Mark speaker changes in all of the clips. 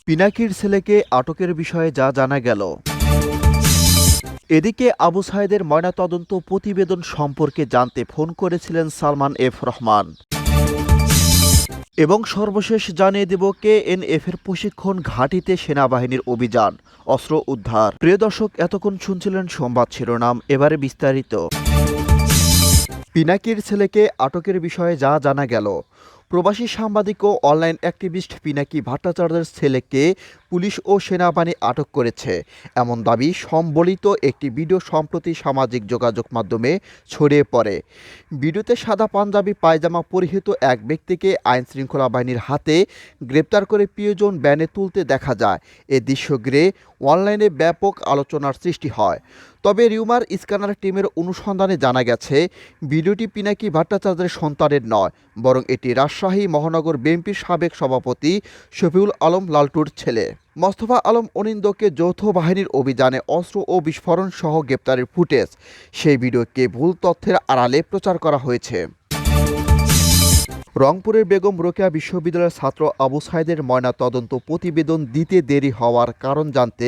Speaker 1: পিনাকির ছেলেকে আটকের বিষয়ে যা জানা গেল। এদিকে আবু সাঈদের ময়নাতদন্ত প্রতিবেদন সম্পর্কে জানতে ফোন করেছিলেন সালমান এফ রহমান। এবং সর্বশেষ জানিয়ে দেব কেএনএফ এর প্রশিক্ষণ ঘাঁটিতে সেনাবাহিনীর অভিযান, অস্ত্র উদ্ধার। প্রিয় দর্শক, এতক্ষণ শুনছিলেন সংবাদ শিরোনাম, এবারে বিস্তারিত। পিনাকির ছেলেকে আটকের বিষয়ে যা জানা গেল। প্রবাসী সাংবাদিক ও অনলাইন অ্যাক্টিভিস্ট পিনাকি ভট্টাচার্যের ছেলেকে পুলিশ ও সেনাবাহিনী আটক করেছে, এমন দাবি সম্বলিত একটি ভিডিও সম্প্রতি সামাজিক যোগাযোগ মাধ্যমে ছড়িয়ে পড়ে। ভিডিওতে সাদা পাঞ্জাবি পায়জামা পরিহিত এক ব্যক্তিকে আইনশৃঙ্খলা বাহিনীর হাতে গ্রেপ্তার করে প্রিয়জন ব্যানে তুলতে দেখা যায়। এ দৃশ্য ঘিরে অনলাইনে ব্যাপক আলোচনার সৃষ্টি হয়। তবে রিউমার স্ক্যানার টিমের অনুসন্ধানে জানা গেছে, ভিডিওটি পিনাকি ভট্টাচার্যের সন্তানের নয়, বরং এটি রাজশাহী মহানগর বিএনপির সাবেক সভাপতি শফিউল আলম লালটুর ছেলে মোস্তফা আলম অনিন্দকে যৌথ বাহিনীর অভিযানে অস্ত্র ও বিস্ফোরণ সহ গ্রেপ্তারের ফুটেজ। সেই ভিডিওকে ভুল তথ্যের আড়ালে প্রচার করা হয়েছে। রংপুরের বেগম রোকেয়া বিশ্ববিদ্যালয়ের ছাত্র আবু সাঈদের ময়নাতদন্ত প্রতিবেদন দিতে দেরি হওয়ার কারণ জানতে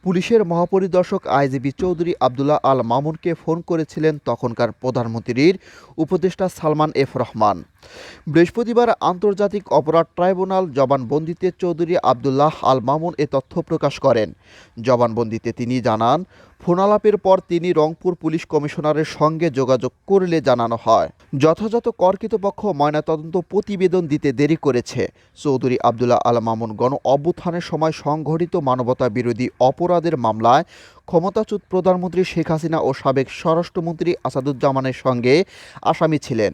Speaker 1: পুলিশের মহাপরিদর্শক আইজিপি চৌধুরী আবদুল্লাহ আল মামুনকে ফোন করেছিলেন তখনকার প্রধানমন্ত্রীর উপদেষ্টা সালমান এফ রহমান। বৃহস্পতিবার আন্তর্জাতিক অপরাধ ট্রাইব্যুনাল জবানবন্দিতে চৌধুরী আবদুল্লাহ আল মামুন এ তথ্য প্রকাশ করেন। জবানবন্দিতে তিনি জানান, ফোনালাপের পর তিনি রংপুর পুলিশ কমিশনারের সঙ্গে যোগাযোগ করলে জানানো হয়, যথাযথ কর্তৃপক্ষ ময়নাতদন্ত প্রতিবেদন দিতে দেরি করেছে। চৌধুরী আবদুল্লাহ আল মামুন গণ অভ্যুত্থানের সময় সংঘটিত মানবতা বিরোধী অপরাধের মামলায় ক্ষমতাচ্যুত প্রধানমন্ত্রী শেখ হাসিনা ও সাবেক স্বরাষ্ট্রমন্ত্রী আসাদুজ্জামানের সঙ্গে আসামি ছিলেন।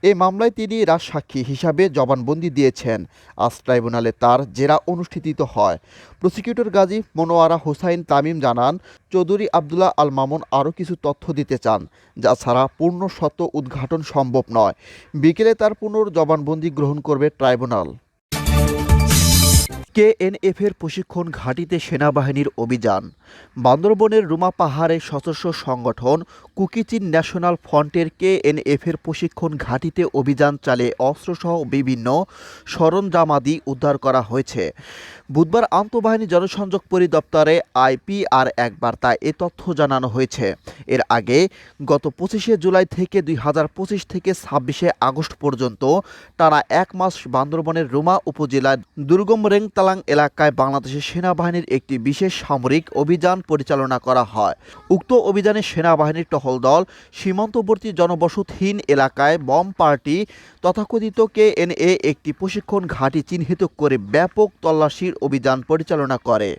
Speaker 1: এই মামলায় তিনি রাজসাক্ষী হিসাবে জবানবন্দি দিয়েছেন। আজ ট্রাইব্যুনালে তার জেরা অনুষ্ঠিত হয়। প্রসিকিউটর গাজী মনোয়ারা হোসাইন তামিম জানান, চৌধুরী আবদুল্লাহ আল মামুন আরও কিছু তথ্য দিতে চান, যা ছাড়া পূর্ণ সত্য উদ্ঘাটন সম্ভব নয়। বিকেলে তার পুনর্জবানবন্দি গ্রহণ করবে ট্রাইব্যুনাল। কেএনএফের প্রশিক্ষণ ঘাঁটিতে সেনাবাহিনীর অভিযান। বান্দরবনের রুমা পাহাড়ে সশস্ত্র সংগঠন কুকিচিন ন্যাশনাল ফ্রন্টের কেএনএফের প্রশিক্ষণ ঘাঁটিতে অভিযান চালিয়ে অস্ত্রসহ বিভিন্ন সরঞ্জামাদি উদ্ধার করা হয়েছে। বুধবার আন্তঃবাহিনী জনসংযোগ পরিদপ্তরে আইপিআর এক বার্তায় এ তথ্য জানানো হয়েছে। এর আগে গত 25শে জুলাই থেকে 2025 থেকে 26শে আগস্ট পর্যন্ত টানা এক মাস বান্দরবনের রুমা উপজেলার দুর্গম রেংতালাং এলাকায় বাংলাদেশের সেনাবাহিনীর একটি বিশেষ সামরিক অভিযান পরিচালনা করা হয়। উক্ত অভিযানে সেনাবাহিনীর টহল দল সীমান্তবর্তী জনবসতহীন এলাকায় বম পার্টি তথাকথিত কেএনএ একটি প্রশিক্ষণ ঘাঁটি চিহ্নিত করে ব্যাপক তল্লাশির অভিযান পরিচালনা করে।